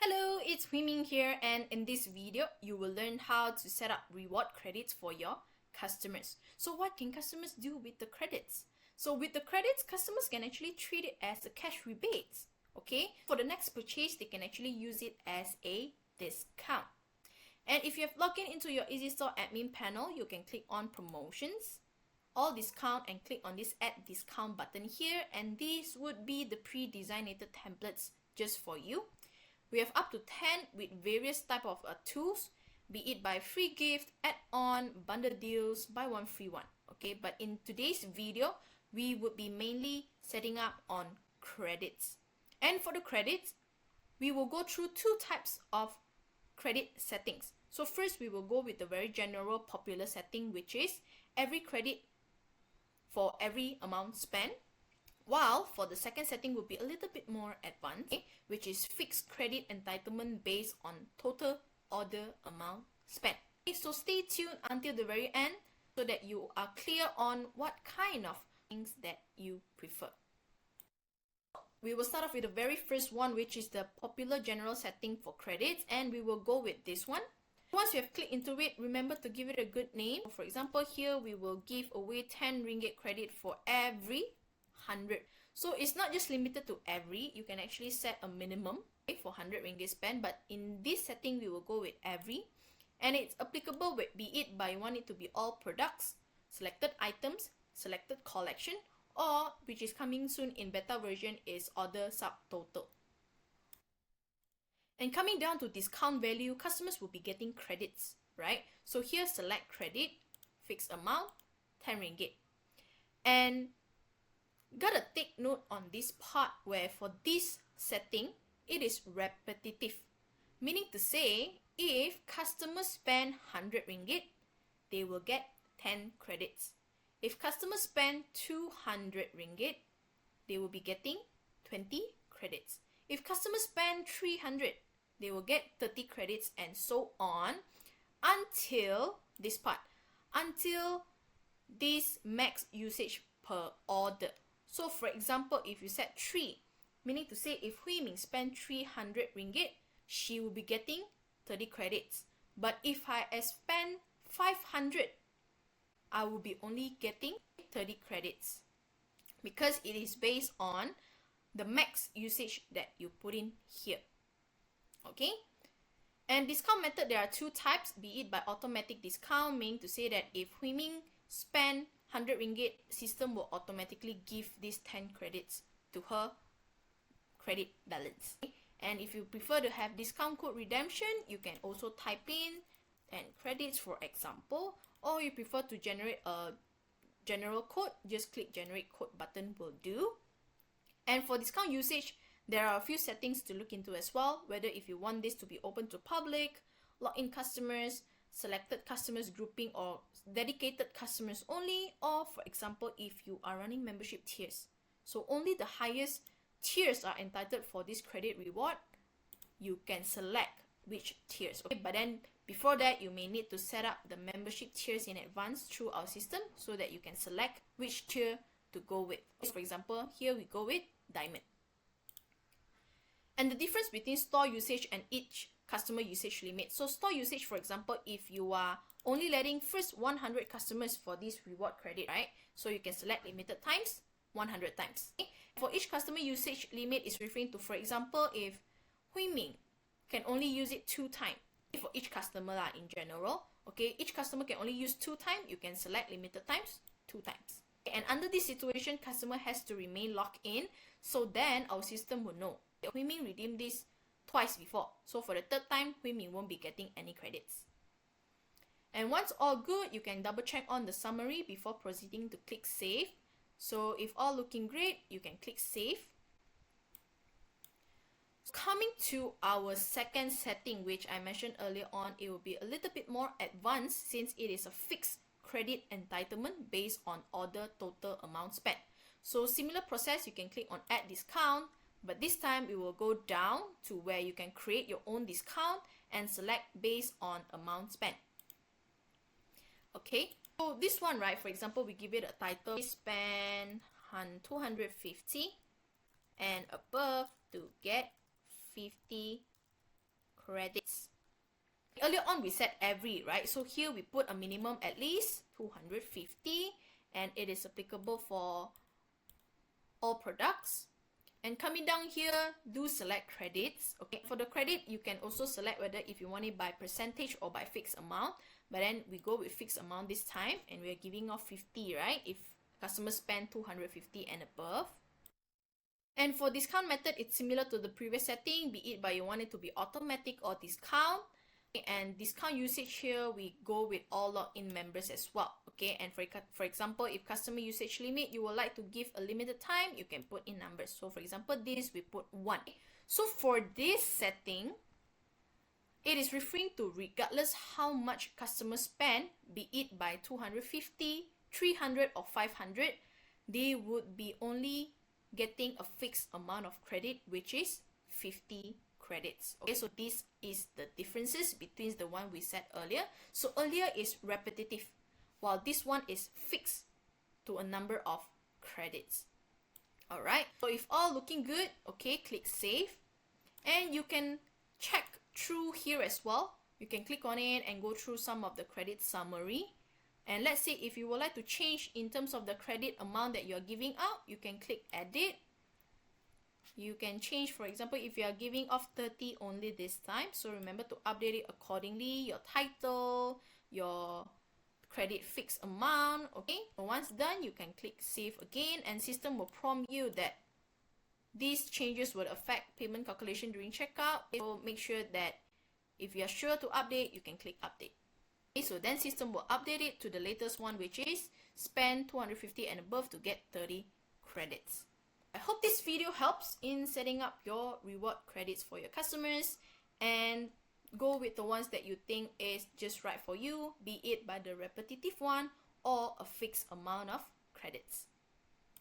Hello, it's Huiming here, and in this video, you will learn how to set up reward credits for your customers. So what can customers do with the credits? So with the credits, customers can actually treat it as a cash rebates. Okay, for the next purchase, they can actually use it as a discount. And if you have logged in into your EasyStore admin panel, you can click on promotions, all discount, and click on this add discount button here, and these would be the pre-designated templates just for you. We have up to 10 with various type of tools, be it by free gift, add-on, bundle deals, buy one free one. Okay, but in today's video, we would be mainly setting up on credits. And for the credits, we will go through two types of credit settings. So first, we will go with the very general popular setting, which is every credit for every amount spent. While for the second setting will be a little bit more advanced, which is fixed credit entitlement based on total order amount spent. So stay tuned until the very end so that you are clear on what kind of things that you prefer. We will start off with the very first one, which is the popular general setting for credits, and we will go with this one. Once you have clicked into it, remember to give it a good name. For example, here we will give away 10 ringgit credit for every 100. So it's not just limited to every, you can actually set a minimum for 100 ringgit spent, but in this setting we will go with every, and it's applicable with, be it by you want it to be all products, selected items, selected collection, or which is coming soon in beta version is order subtotal. And coming down to discount value, customers will be getting credits, right? So here select credit, fixed amount, 10 ringgit. And gotta take note on this part where for this setting, it is repetitive. Meaning to say, if customers spend 100 ringgit, they will get 10 credits. If customers spend 200 ringgit, they will be getting 20 credits. If customers spend 300, they will get 30 credits, and so on until this part, until this max usage per order. So for example, if you set 3, meaning to say if Hui Ming spend 300 ringgit, she will be getting 30 credits. But if I spend 500, I will be only getting 30 credits because it is based on the max usage that you put in here. Okay? And discount method, there are two types, be it by automatic discount, meaning to say that if Hui Ming spend 100 ringgit, system will automatically give these 10 credits to her credit balance. And if you prefer to have discount code redemption, you can also type in 10 credits for example, or you prefer to generate a general code, just click generate code button will do. And for discount usage, there are a few settings to look into as well, whether if you want this to be open to public, login customers, selected customers grouping, or dedicated customers only, or for example, if you are running membership tiers. So only the highest tiers are entitled for this credit reward. You can select which tiers. Okay, but then before that, you may need to set up the membership tiers in advance through our system so that you can select which tier to go with. For example, here we go with Diamond. And the difference between store usage and each customer usage limit. So store usage, for example, if you are only letting first 100 customers for this reward credit, right? So you can select limited times, 100 times. Okay? For each customer usage limit is referring to, for example, if Hui Ming can only use it 2 times. For each customer in general, okay, each customer can only use 2 times, you can select limited times, 2 times. And under this situation, customer has to remain logged in, so then our system will know that Hui Ming redeemed this twice before. So for the 3rd time, Hui Ming won't be getting any credits. And once all good, you can double check on the summary before proceeding to click save. So if all looking great, you can click save. Coming to our second setting, which I mentioned earlier on, it will be a little bit more advanced since it is a fixed credit entitlement based on order total amount spent. So similar process, you can click on add discount, but this time we will go down to where you can create your own discount and select based on amount spent. Okay, so this one, right, for example, we give it a title, spend 250 and above to get 50 credits. Earlier on we said every, right? So here we put a minimum at least 250 and it is applicable for all products. And coming down here, do select credits. Okay, for the credit, you can also select whether if you want it by percentage or by fixed amount. But then we go with fixed amount this time and we are giving off 50, right? If customers spend 250 and above. And for discount method, it's similar to the previous setting, be it by you want it to be automatic or discount. And discount usage here, we go with all login members as well. Okay, and for example, if customer usage limit, you would like to give a limited time, you can put in numbers. So for example, this we put 1. So for this setting, it is referring to regardless how much customers spend, be it by 250, 300 or 500, they would be only getting a fixed amount of credit, which is 50 credits. Okay, so this is the differences between the one we said earlier. So earlier is repetitive, while this one is fixed to a number of credits. Alright, so if all looking good, okay, click save. And you can check through here as well. You can click on it and go through some of the credit summary. And let's say if you would like to change in terms of the credit amount that you're giving out, you can click edit. You can change, for example, if you are giving off 30 only this time. So remember to update it accordingly, your title, your credit fixed amount. Okay, so once done, you can click save again and system will prompt you that these changes will affect payment calculation during checkout. So make sure that if you are sure to update, you can click update. Okay, so then system will update it to the latest one, which is spend 250 and above to get 30 credits. I hope this video helps in setting up your reward credits for your customers, and go with the ones that you think is just right for you, be it by the repetitive one or a fixed amount of credits.